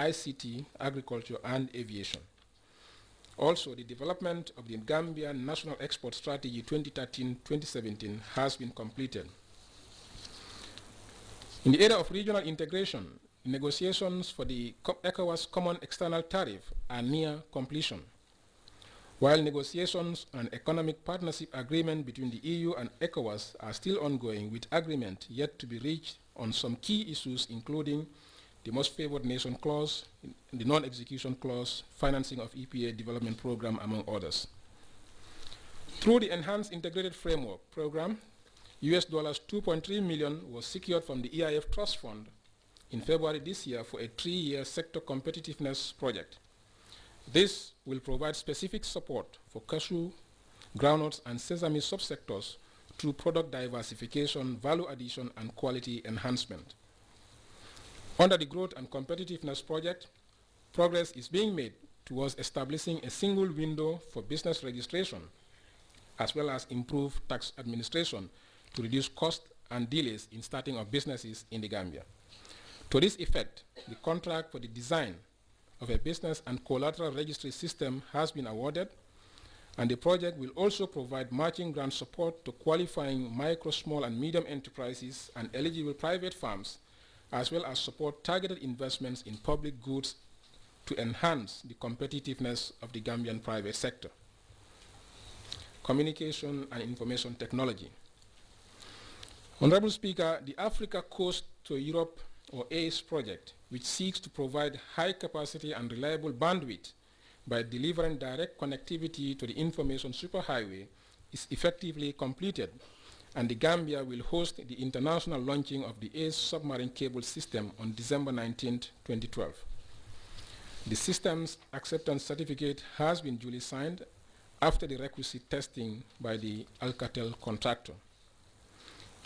ICT, agriculture, and aviation. Also, the development of the Gambia National Export Strategy 2013-2017 has been completed. In the area of regional integration, negotiations for the ECOWAS Common External Tariff are near completion, while negotiations on an economic partnership agreement between the EU and ECOWAS are still ongoing, with agreement yet to be reached on some key issues, including the most favored nation clause, the non-execution clause, financing of EPA development program, among others. Through the Enhanced Integrated Framework program, US $2.3 million was secured from the EIF Trust Fund in February this year for a 3-year sector competitiveness project. This will provide specific support for cashew, groundnuts, and sesame subsectors through product diversification, value addition, and quality enhancement. Under the Growth and Competitiveness Project, progress is being made towards establishing a single window for business registration, as well as improved tax administration to reduce costs and delays in starting of businesses in the Gambia. To this effect, the contract for the design of a business and collateral registry system has been awarded, and the project will also provide matching grant support to qualifying micro, small, and medium enterprises and eligible private firms, as well as support targeted investments in public goods to enhance the competitiveness of the Gambian private sector. Communication and information technology. Honorable Speaker, the Africa Coast to Europe, or ACE project, which seeks to provide high capacity and reliable bandwidth by delivering direct connectivity to the information superhighway, is effectively completed, and the Gambia will host the international launching of the ACE submarine cable system on December 19, 2012. The system's acceptance certificate has been duly signed after the requisite testing by the Alcatel contractor.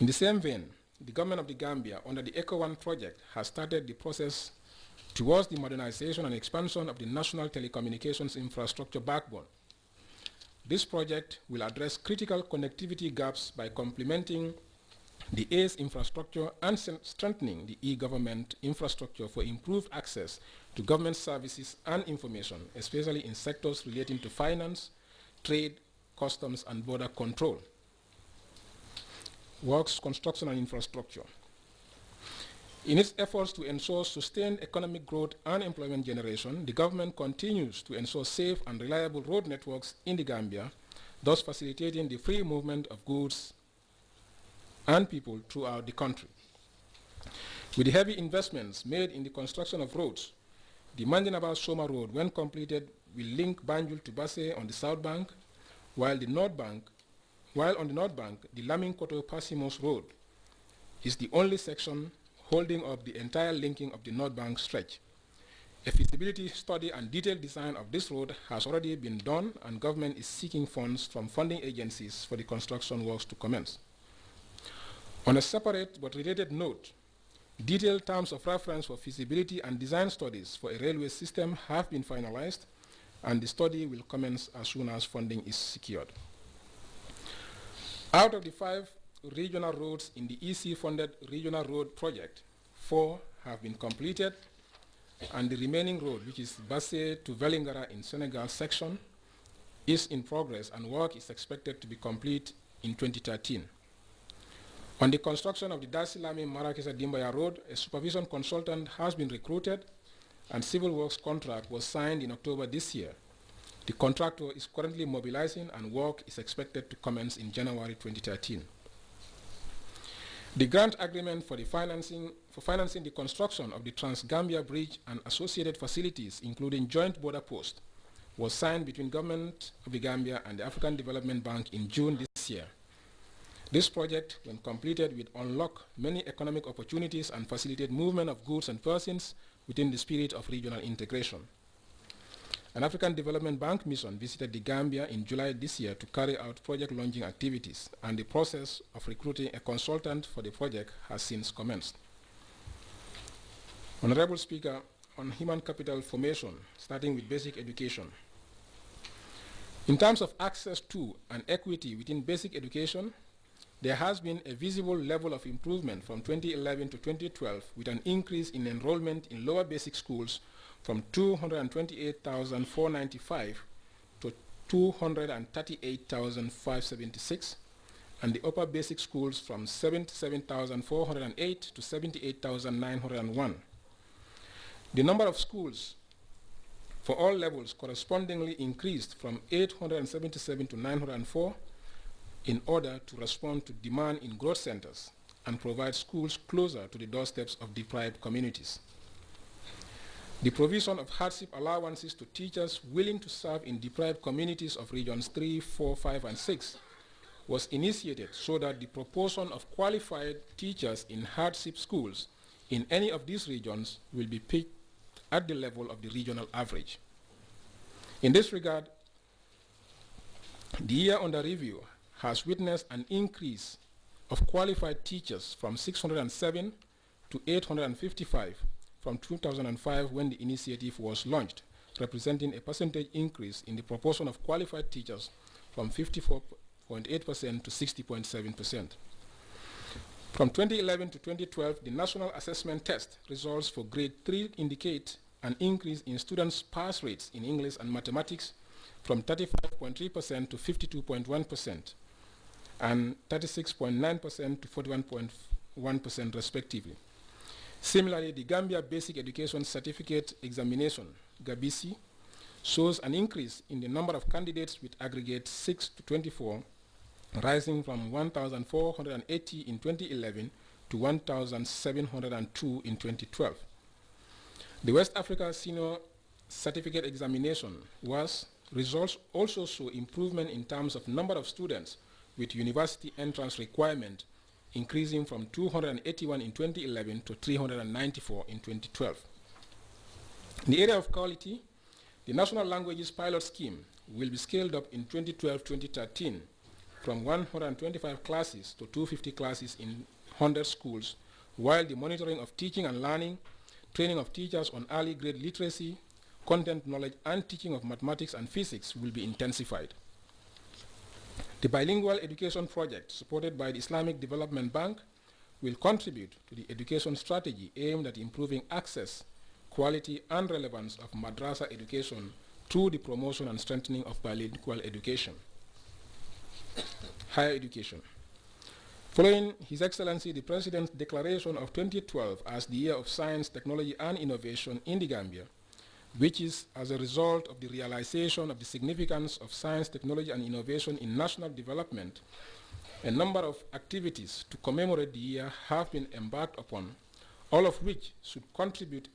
In the same vein, the government of the Gambia, under the ECO1 project, has started the process towards the modernization and expansion of the national telecommunications infrastructure backbone. This project will address critical connectivity gaps by complementing the ACE infrastructure and strengthening the e-government infrastructure for improved access to government services and information, especially in sectors relating to finance, trade, customs, and border control. Works, construction, and infrastructure. In its efforts to ensure sustained economic growth and employment generation, the government continues to ensure safe and reliable road networks in the Gambia, thus facilitating the free movement of goods and people throughout the country. With the heavy investments made in the construction of roads, the Mandinaba-Soma Road, when completed, will link Banjul to Basse on the south bank, while on the north bank, the Lamin-Koto-Pasimos Road is the only section holding up the entire linking of the North Bank stretch. A feasibility study and detailed design of this road has already been done, and government is seeking funds from funding agencies for the construction works to commence. On a separate but related note, detailed terms of reference for feasibility and design studies for a railway system have been finalized, and the study will commence as soon as funding is secured. Out of the 5 regional roads in the EC-funded regional road project, 4 have been completed, and the remaining road, which is Basse to Vélingara in Senegal section, is in progress, and work is expected to be complete in 2013. On the construction of the Dasilami-Marakesa-Dimbaya Road, a supervision consultant has been recruited, and civil works contract was signed in October this year. The contractor is currently mobilizing, and work is expected to commence in January 2013. The grant agreement for financing the construction of the Trans-Gambia Bridge and associated facilities, including joint border post, was signed between Government of the Gambia and the African Development Bank in June this year. This project, when completed, will unlock many economic opportunities and facilitate movement of goods and persons within the spirit of regional integration. An African Development Bank mission visited the Gambia in July this year to carry out project launching activities, and the process of recruiting a consultant for the project has since commenced. Honorable Speaker, on human capital formation, starting with basic education. In terms of access to and equity within basic education, there has been a visible level of improvement from 2011 to 2012 with an increase in enrollment in lower basic schools from 228,495 to 238,576, and the upper basic schools from 77,408 to 78,901. The number of schools for all levels correspondingly increased from 877 to 904 in order to respond to demand in growth centers and provide schools closer to the doorsteps of deprived communities. The provision of hardship allowances to teachers willing to serve in deprived communities of regions 3, 4, 5, and 6 was initiated so that the proportion of qualified teachers in hardship schools in any of these regions will be pitched at the level of the regional average. In this regard, the year under review has witnessed an increase of qualified teachers from 607 to 855 from 2005 when the initiative was launched, representing a percentage increase in the proportion of qualified teachers from 54.8% to 60.7%. From 2011 to 2012, the National Assessment Test results for grade 3 indicate an increase in students' pass rates in English and mathematics from 35.3% to 52.1% and 36.9% to 41.1% respectively. Similarly, the Gambia Basic Education Certificate Examination, GABISI, shows an increase in the number of candidates with aggregate 6 to 24, rising from 1,480 in 2011 to 1,702 in 2012. The West Africa Senior Certificate Examination results also show improvement in terms of number of students with university entrance requirement, increasing from 281 in 2011 to 394 in 2012. In the area of quality, the National Languages Pilot Scheme will be scaled up in 2012-2013 from 125 classes to 250 classes in 100 schools, while the monitoring of teaching and learning, training of teachers on early grade literacy, content knowledge, and teaching of mathematics and physics will be intensified. The bilingual education project, supported by the Islamic Development Bank, will contribute to the education strategy aimed at improving access, quality, and relevance of madrasa education through the promotion and strengthening of bilingual education. Higher education. Following His Excellency the President's declaration of 2012 as the Year of Science, Technology, and Innovation in the Gambia, which is as a result of the realization of the significance of science, technology, and innovation in national development, a number of activities to commemorate the year have been embarked upon, all of which should contribute